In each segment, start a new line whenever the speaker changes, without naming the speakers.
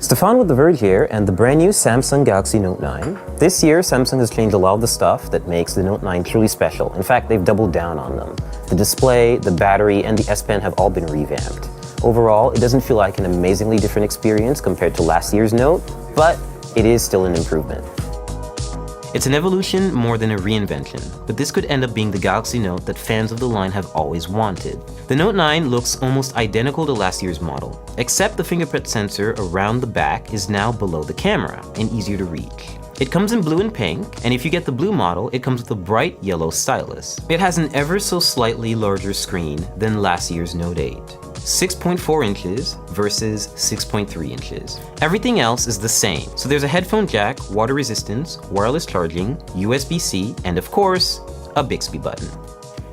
Stefan with The Verge here, and the brand new Samsung Galaxy Note 9. This year, Samsung has changed a lot of the stuff that makes the Note 9 truly special. In fact, they've doubled down on them. The display, the battery, and the S Pen have all been revamped. Overall, it doesn't feel like an amazingly different experience compared to last year's Note, but it is still an improvement. It's an evolution more than a reinvention, but this could end up being the Galaxy Note that fans of the line have always wanted. The Note 9 looks almost identical to last year's model, except the fingerprint sensor around the back is now below the camera and easier to reach. It comes in blue and pink, and if you get the blue model, it comes with a bright yellow stylus. It has an ever so slightly larger screen than last year's Note 8. 6.4 inches versus 6.3 inches. Everything else is the same. So there's a headphone jack, water resistance, wireless charging, USB-C, and of course, a Bixby button.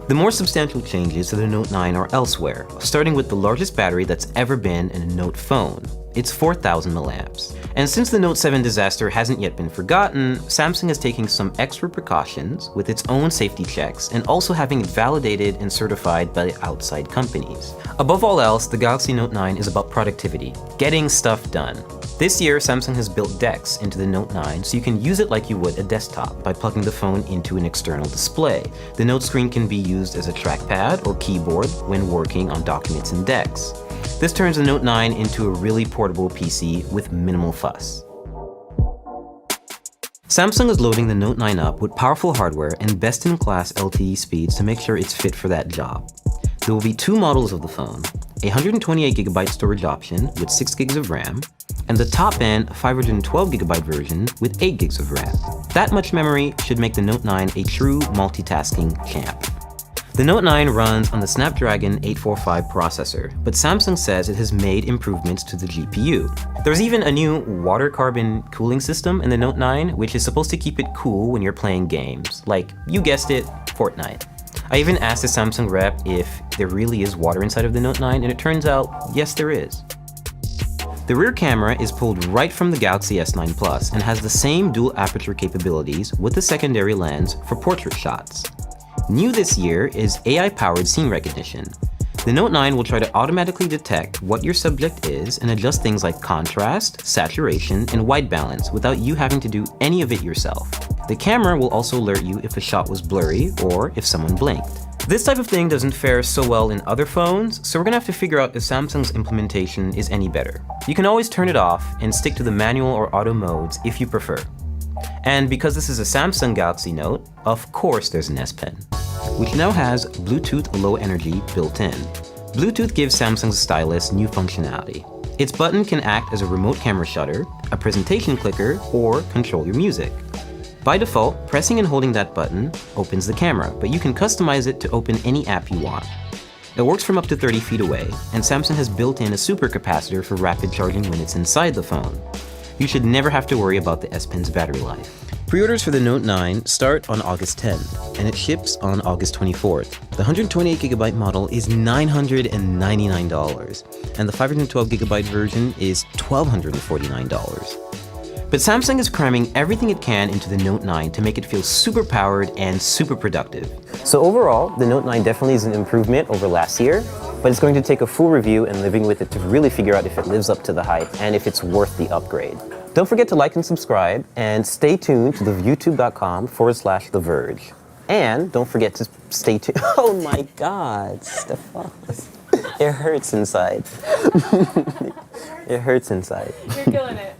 The more substantial changes to the Note 9 are elsewhere, starting with the largest battery that's ever been in a Note phone. It's 4,000 milliamps. And since the Note 7 disaster hasn't yet been forgotten, Samsung is taking some extra precautions with its own safety checks and also having it validated and certified by outside companies. Above all else, the Galaxy Note 9 is about productivity, getting stuff done. This year, Samsung has built DeX into the Note 9 so you can use it like you would a desktop by plugging the phone into an external display. The Note screen can be used as a trackpad or keyboard when working on documents in DeX. This turns the Note 9 into a really portable PC with minimal fuss. Samsung is loading the Note 9 up with powerful hardware and best-in-class LTE speeds to make sure it's fit for that job. There will be two models of the phone, a 128GB storage option with 6GB of RAM, and the top-end 512GB version with 8GB of RAM. That much memory should make the Note 9 a true multitasking champ. The Note 9 runs on the Snapdragon 845 processor, but Samsung says it has made improvements to the GPU. There's even a new water carbon cooling system in the Note 9, which is supposed to keep it cool when you're playing games, like, you guessed it, Fortnite. I even asked the Samsung rep if there really is water inside of the Note 9, and it turns out, yes there is. The rear camera is pulled right from the Galaxy S9 Plus and has the same dual aperture capabilities with a secondary lens for portrait shots. New this year is AI-powered scene recognition. The Note 9 will try to automatically detect what your subject is and adjust things like contrast, saturation, and white balance without you having to do any of it yourself. The camera will also alert you if a shot was blurry or if someone blinked. This type of thing doesn't fare so well in other phones, so we're gonna have to figure out if Samsung's implementation is any better. You can always turn it off and stick to the manual or auto modes if you prefer. And because this is a Samsung Galaxy Note, of course there's an S Pen, which now has Bluetooth Low Energy built in. Bluetooth gives Samsung's stylus new functionality. Its button can act as a remote camera shutter, a presentation clicker, or control your music. By default, pressing and holding that button opens the camera, but you can customize it to open any app you want. It works from up to 30 feet away, and Samsung has built in a supercapacitor for rapid charging when it's inside the phone. You should never have to worry about the S Pen's battery life. Pre-orders for the Note 9 start on August 10th, and it ships on August 24th. The 128GB model is $999, and the 512GB version is $1,249. But Samsung is cramming everything it can into the Note 9 to make it feel super powered and super productive. So overall, the Note 9 definitely is an improvement over last year, but it's going to take a full review and living with it to really figure out if it lives up to the hype and if it's worth the upgrade. Don't forget to like and subscribe, and stay tuned to the youtube.com/The Verge. And don't forget to stay tuned. Oh my God, Stefan. It hurts inside. It hurts inside.
You're killing it.